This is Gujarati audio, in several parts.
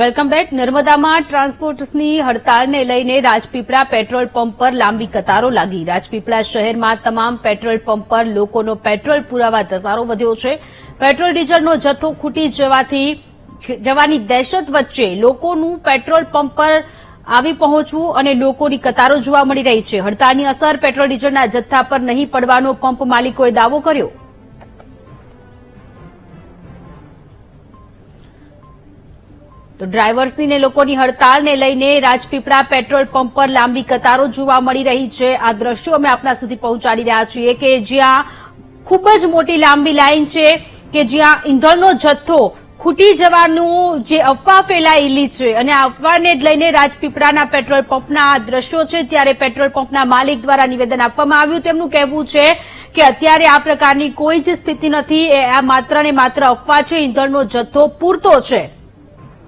Welcome back. નર્મદામાં ટ્રાન્સપોર્ટર્સની હડતાલને લઈને રાજપીપળા પેટ્રોલ પંપ પર લાંબી કતારો લાગી। રાજપીપળા શહેરમાં તમામ પેટ્રોલ પંપ પર લોકોનો પેટ્રોલ પુરાવા ધસારો વધ્યો છે। પેટ્રોલ ડીઝલનો જથ્થો ખૂટી જવાની દહેશત વચ્ચે લોકોનું પેટ્રોલ પંપ પર આવી પહોંચવું અને લોકોની કતારો જોવા મળી રહી છે। હડતાલની અસર પેટ્રોલ ડીઝલના જથ્થા પર નહીં પડવાનો પંપ માલિકોએ દાવો કર્યો। તો ડ્રાઈવર્સની ને લોકોની હડતાલને લઈને રાજપીપળા પેટ્રોલ પંપ પર લાંબી કતારો જોવા મળી રહી છે। આ દ્રશ્યો અમે આપના સુધી પહોંચાડી રહ્યા છીએ કે જ્યાં ખૂબ જ મોટી લાંબી લાઈન છે કે જ્યાં ઈંધણનો જથ્થો ખૂટી જવાનું જે અફવા ફેલાયેલી છે અને આ અફવાને જ લઈને રાજપીપળાના પેટ્રોલ પંપના આ દ્રશ્યો છે। ત્યારે પેટ્રોલ પંપના માલિક દ્વારા નિવેદન આપવામાં આવ્યું। તેમનું કહેવું છે કે અત્યારે આ પ્રકારની કોઈ જ સ્થિતિ નથી, આ માત્ર ને માત્ર અફવા છે। ઈંધણનો જથ્થો પૂરતો છે।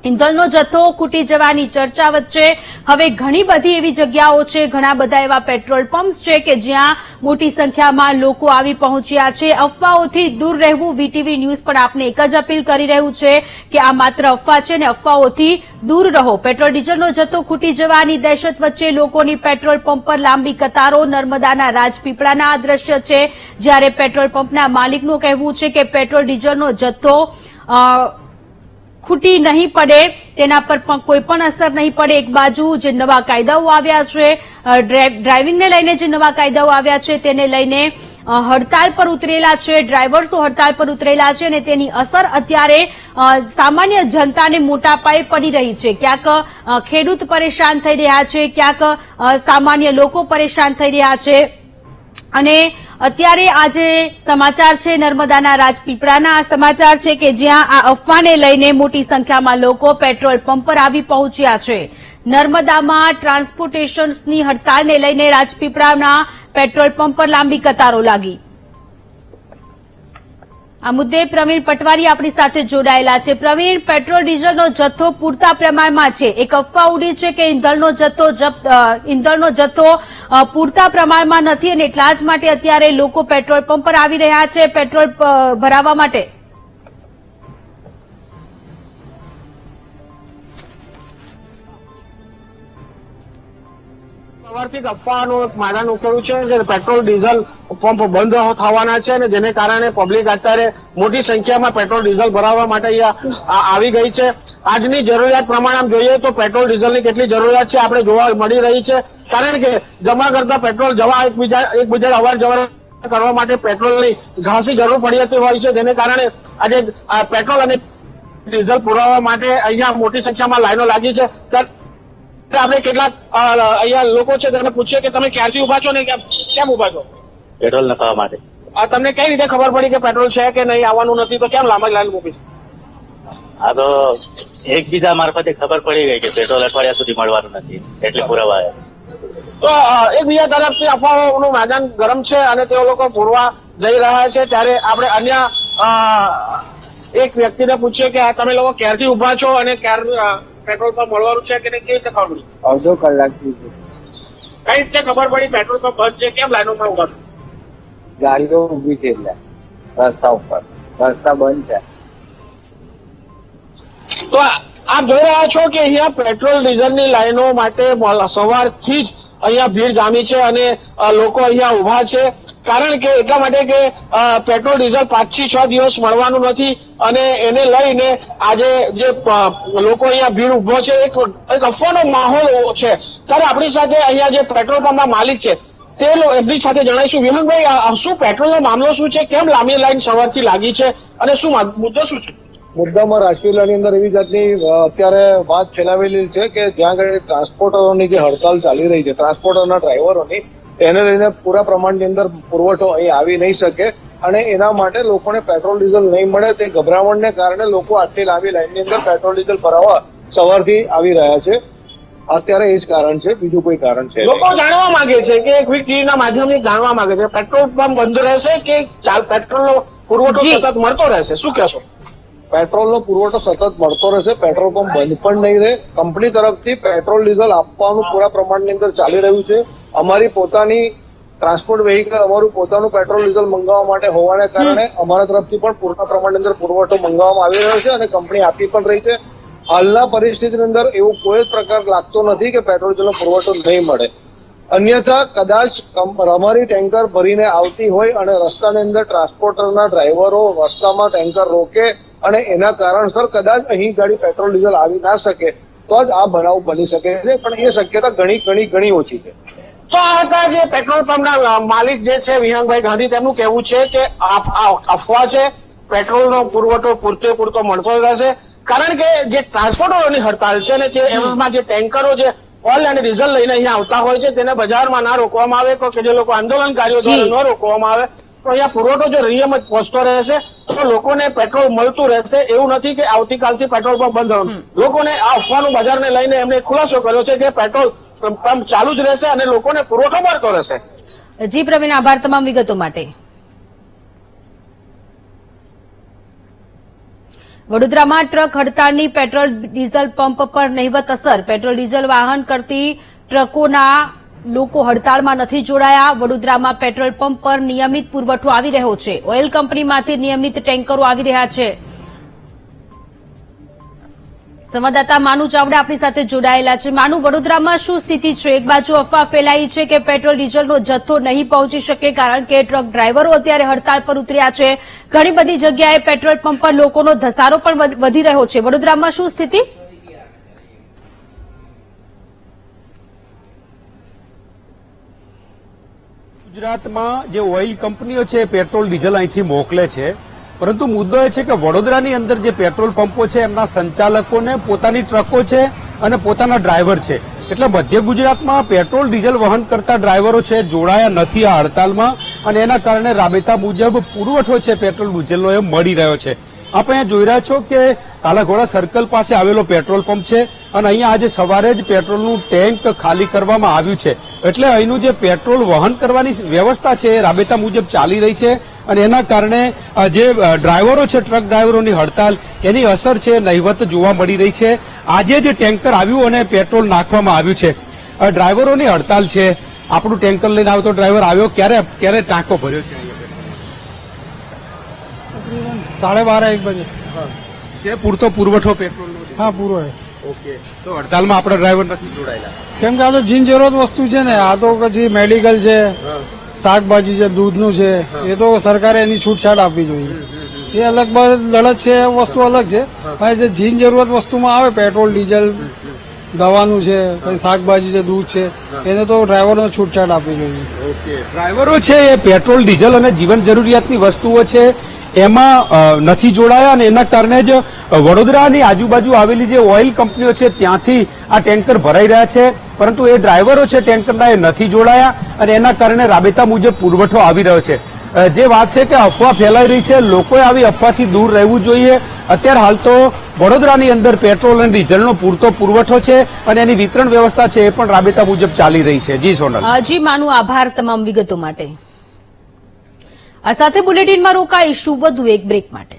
ઈંધણનો જથ્થો ખૂટી જવાની ચર્ચા વચ્ચે હવે ઘણી બધી એવી જગ્યાઓ છે, ઘણા બધા એવા પેટ્રોલ પંપ છે કે જ્યાં મોટી સંખ્યામાં લોકો આવી પહોંચ્યા છે। અફવાઓથી દૂર રહેવું વીટીવી ન્યૂઝ પણ આપને એક જ અપીલ કરી રહ્યું છે કે આ માત્ર અફવા છે અને અફવાઓથી દૂર રહો। પેટ્રોલ ડીઝલનો જથ્થો ખૂટી જવાની દહેશત વચ્ચે લોકોની પેટ્રોલ પંપ પર લાંબી કતારો। નર્મદાના રાજપીપળાના આ દ્રશ્ય છે, જ્યારે પેટ્રોલ પંપના માલિકનું કહેવું છે કે પેટ્રોલ ડીઝલનો જથ્થો ખૂટી નહીં પડે, તેના પર કોઈ પણ અસર નહીં પડે। એક બાજુ જે નવા કાયદાઓ આવ્યા છે, ડ્રાઇવિંગને લઈને જે નવા કાયદાઓ આવ્યા છે તેને લઈને હડતાલ પર ઉતરેલા છે, ડ્રાઈવર્સો હડતાલ પર ઉતરેલા છે અને તેની અસર અત્યારે સામાન્ય જનતાને મોટા પાયે પડી રહી છે। ક્યાંક ખેડૂત પરેશાન થઈ રહ્યા છે, ક્યાંક સામાન્ય લોકો પરેશાન થઈ રહ્યા છે। અને અત્યારે આ જે સમાચાર છે નર્મદાના રાજપીપળાના આ સમાચાર છે કે જ્યાં આ અફવાને લઈને મોટી સંખ્યામાં લોકો પેટ્રોલ પંપ પર આવી પહોંચ્યા છે। નર્મદામાં ટ્રાન્સપોર્ટેશન્સની હડતાલને લઈને રાજપીપળાના પેટ્રોલ પંપ પર લાંબી કતારો લાગી। આ મુદ્દે પ્રવીણ પટવારી આપણી સાથે જોડાયેલા છે। પ્રવીણ, પેટ્રોલ ડીઝલનો જથ્થો પૂરતા પ્રમાણમાં છે, એક અફવા ઉડી છે કે ઈંધણનો જથ્થો પૂરતા પ્રમાણમાં નથી અને એટલા જ માટે અત્યારે લોકો પેટ્રોલ પંપ પર આવી રહ્યા છે પેટ્રોલ ભરાવવા માટે। સવારથી અફવાનું એક માદાન ઉકેલું છે કે પેટ્રોલ ડીઝલ પંપ બંધ થવાના છે અને જેને કારણે પબ્લિક અત્યારે મોટી સંખ્યામાં પેટ્રોલ ડીઝલ ભરાવવા માટે અહીંયા આવી ગઈ છે। આજની જરૂરિયાત પ્રમાણે જોઈએ તો પેટ્રોલ ડીઝલની કેટલી જરૂરિયાત છે આપણે જોવા મળી રહી છે, કારણ કે જમા કરતા પેટ્રોલ જવા એકબીજા અવર જવર કરવા માટે પેટ્રોલની ઘાસી જરૂર પડી હતી હોય છે, જેને કારણે આજે પેટ્રોલ અને ડીઝલ પુરાવવા માટે અહીંયા મોટી સંખ્યામાં લાઈનો લાગી છે। આપણે કેટલાક અહીંયા લોકો છે તેમને પૂછીએ કે તમે ક્યારથી ઉભા છો ને કેમ ઉભા છો? પેટ્રોલ નખાવવા માટે। તમને કઈ રીતે ખબર પડી કે પેટ્રોલ છે કે નહીં, આવવાનું નથી, તો કેમ લાંબી લાઈન મૂકી? આ તો એકબીજા મારફતે ખબર પડી ગઈ કે પેટ્રોલ અઠવાડિયા સુધી મળવાનું નથી એટલે પુરાવા આવ્યા। તો એકબીજા તરફથી અફવાઓનું મેદાન ગરમ છે અને તેઓ લોકો પૂરવા જઈ રહ્યા છે। ત્યારે આપણે અન્ય એક વ્યક્તિને પૂછીએ કે તમે લોકો ક્યારથી ઉભા છો અને પેટ્રોલ પંપ મળવાનું છે કે નહીં, કેવી રીતે ખબર પડી? અડધો કલાકથી કઈ રીતે ખબર પડી પેટ્રોલ પંપ બંધ છે, કેમ લાઈનોમાં ઉભા છો? ગાડીઓ ઉભી છે એટલે રસ્તા ઉપર, રસ્તા બંધ છે। તો આપ જોઈ રહ્યા છો કે અહીંયા પેટ્રોલ ડીઝલની લાઈનો માટે સવારથી જ અહીંયા ભીડ જામી છે અને લોકો અહીંયા ઉભા છે, કારણ કે એટલા માટે કે પેટ્રોલ ડીઝલ 5 થી 6 દિવસ મળવાનું નથી અને એને લઈને આજે જે લોકો અહીંયા ભીડ ઉભો છે, એક અફવાનો માહોલ છે। ત્યારે આપણી સાથે અહીંયા જે પેટ્રોલ પંપના માલિક છે તે એમની સાથે જણાવીશું। વિહંગભાઈ, શું પેટ્રોલનો મામલો શું છે, કેમ લાંબી લાઈન સવારથી લાગી છે અને શું મુદ્દો શું છે? મુદ્દામાં રાજપીપળાની અંદર એવી જાતની અત્યારે વાત ફેલાવેલી છે કે જ્યાં આગળ ટ્રાન્સપોર્ટરોની જે હડતાલ ચાલી રહી છે, ટ્રાન્સપોર્ટરના ડ્રાઈવરોની, તેને લઈને પૂરા પ્રમાણની અંદર પુરવઠો અહીં આવી નહીં શકે અને એના માટે લોકોને પેટ્રોલ ડીઝલ નહીં મળે તે ગભરામણને કારણે લોકો આટલી લાંબી લાઈનની અંદર પેટ્રોલ ડીઝલ ભરાવવા સવારથી આવી રહ્યા છે। અત્યારે એ જ કારણ છે, બીજું કોઈ કારણ છે? લોકો જાણવા માંગે છે કે ક્વિક ટીવીના માધ્યમથી જાણવા માંગે છે પેટ્રોલ પંપ બંધ રહેશે કે પેટ્રોલનો પુરવઠો સતત મળતો રહેશે, શું કહેશો? પેટ્રોલનો પુરવઠો સતત મળતો રહેશે, પેટ્રોલ પંપ બંધ પણ નહીં રહે। કંપની તરફથી પેટ્રોલ ડીઝલ આપવાનું પૂરા પ્રમાણની અંદર ચાલી રહ્યું છે। અમારી પોતાની ટ્રાન્સપોર્ટ વ્હીકલ અમારું પોતાનું પેટ્રોલ ડીઝલ મંગાવવા માટે હોવાને કારણે અમારા તરફથી પણ પૂરતા પ્રમાણની અંદર પુરવઠો મંગાવવામાં આવી રહ્યો છે અને કંપની આપી પણ રહી છે। હાલના પરિસ્થિતિની અંદર એવું કોઈ જ પ્રકાર લાગતો નથી કે પેટ્રોલ ડીઝલનો પુરવઠો નહીં મળે. અન્યથા કદાચ અમારી ટેન્કર ભરીને આવતી હોય અને રસ્તાની અંદર ટ્રાન્સપોર્ટરના ડ્રાઈવરો રસ્તામાં ટેન્કર રોકે અને એના કારણસર કદાચ અહીં ગાડી પેટ્રોલ ડીઝલ આવી ના શકે તો જ આ બનાવ બની શકે છે, પણ એ શક્યતા ઘણી ઓછી છે. તો આ હતા જે પેટ્રોલ પંપના માલિક જે છે વિહંગભાઈ ગાંધી, તેમનું કહેવું છે કે આ અફવા છે, પેટ્રોલનો પુરવઠો પૂરતો મળતો રહેશે. કારણ કે જે ટ્રાન્સપોર્ટરોની હડતાલ છે ને તે એમાં જે ટેન્કરો જે ઓઇલ અને ડીઝલ લઈને અહીંયા આવતા હોય છે તેને બજારમાં ના રોકવામાં આવે કે જે લોકો આંદોલનકારીઓ દ્વારા ન રોકવામાં આવે તો અહીંયા પુરવઠો જો નિયમિત પહોંચતો રહેશે તો લોકોને પેટ્રોલ મળતું રહેશે. એવું નથી કે આવતીકાલથી પેટ્રોલ પંપ બંધ. લોકોને આ અફવાનું બજારને લઈને એમને ખુલાસો કર્યો છે કે પેટ્રોલ પંપ ચાલુ જ રહેશે અને લોકોને પુરવઠો મળતો રહેશે. જી પ્રવીણ, આભાર તમામ વિગતો માટે. વડોદરામાં ટ્રક હડતાળની પેટ્રોલ ડીઝલ પંપ પર નહિવત અસર. પેટ્રોલ ડીઝલ વાહન કરતી ટ્રકોના લોકો હડતાળમાં નથી જોડાયા. વડોદરામાં પેટ્રોલ પંપ પર નિયમિત પુરવઠો આવી રહ્યો છે. ઓઇલ કંપનીમાંથી નિયમિત ટેન્કરો આવી રહ્યા છે. સંવાદદાતા માનુ ચાવડા આપણી સાથે જોડાયેલા છે. માનુ, વડોદરામાં શું સ્થિતિ છે? એક બાજુ અફવા ફેલાઈ છે કે પેટ્રોલ ડીઝલનો જથ્થો નહીં પહોંચી શકે કારણ કે ટ્રક ડ્રાઈવરો અત્યારે હડતાળ પર ઉતર્યા છે. ઘણી બધી જગ્યાએ પેટ્રોલ પંપ પર લોકોનો ધસારો પણ વધી રહ્યો છે. વડોદરામાં શું સ્થિતિ? ગુજરાતમાં જે ઓઇલ કંપનીઓ છે પેટ્રોલ ડીઝલ અહીંથી મોકલે છે, પરંતુ મુદ્દો એ છે કે વડોદરાની અંદર જે પેટ્રોલ પંપો છે એમના સંચાલકોને પોતાની ટ્રકો છે અને પોતાના ડ્રાઈવર છે. એટલે મધ્ય ગુજરાતમાં પેટ્રોલ ડીઝલ વહન કરતા ડ્રાઈવરો છે જોડાયા નથી આ હડતાલમાં અને એના કારણે રાબેતા મુજબ પુરવઠો છે પેટ્રોલ ડીઝલનો એ મળી રહ્યો છે. આપ અહીંયા જોઈ રહ્યા છો કે કાલાઘોડા સર્કલ પાસે આવેલો પેટ્રોલ પંપ છે અને અહીંયા આજે સવારે જ પેટ્રોલનું ટેન્ક ખાલી કરવામાં આવ્યું છે. એટલે અહીંનું જે પેટ્રોલ વહન કરવાની વ્યવસ્થા છે એ રાબેતા મુજબ ચાલી રહી છે અને એના કારણે જે ડ્રાઈવરો છે ટ્રક ડ્રાઈવરોની હડતાલ એની અસર છે નહિવત જોવા મળી રહી છે. આજે જે ટેન્કર આવ્યું અને પેટ્રોલ નાખવામાં આવ્યું છે, ડ્રાઈવરોની હડતાલ છે. આપણું ટેન્કર લઈને આવતો ડ્રાઈવર આવ્યો, ક્યારે ટાંકો ભર્યો છે? 12:30 बजे છે પૂરતો પુરવઠો પેટ્રોલનો? हाँ पूरो है. ઓકે, તો હડતાલમાં આપણા ડ્રાઈવર નથી જોડાયેલા કેમ કે આ તો જીન જરૂરત વસ્તુ છે ને. આ તો પછી મેડિકલ છે, શાકભાજી છે, દૂધનું છે, એ તો સરકારે એની છૂટછાટ આપવી જોઈએ. એ અલગ લડત છે, વસ્તુ અલગ છે. પણ જે જીન જરૂરત વસ્તુમાં આવે પેટ્રોલ ડીઝલ દવાનું છે, પછી શાકભાજી છે, દૂધ છે, એને તો ડ્રાઈવરને છૂટછાટ આપવી જોઈએ. ઓકે, ડ્રાઈવરો છે એ પેટ્રોલ ડીઝલ અને જીવન જરૂરિયાતની વસ્તુઓ છે એમાં નથી જોડાયા અને એના કારણે જ વડોદરાની આજુબાજુ આવેલી જે ઓઇલ કંપનીઓ છે ત્યાંથી આ ટેન્કર ભરાઈ રહ્યા છે, પરંતુ એ ડ્રાઈવરો છે ટેન્કરના એ નથી જોડાયા અને એના કારણે રાબેતા મુજબ પુરવઠો આવી રહ્યો છે. જે વાત છે કે અફવા ફેલાઈ રહી છે, લોકોએ આવી અફવાથી દૂર રહેવું જોઈએ. અત્યારે હાલ તો વડોદરાની અંદર પેટ્રોલ અને ડીઝલનો પૂરતો પુરવઠો છે અને એની વિતરણ વ્યવસ્થા છે એ પણ રાબેતા મુજબ ચાલી રહી છે. જી સોનલ. જી માનુ, આભાર તમામ વિગતો માટે. આ સાથે બુલેટિનમાં રોકાઈશું વધુ એક બ્રેક માટે.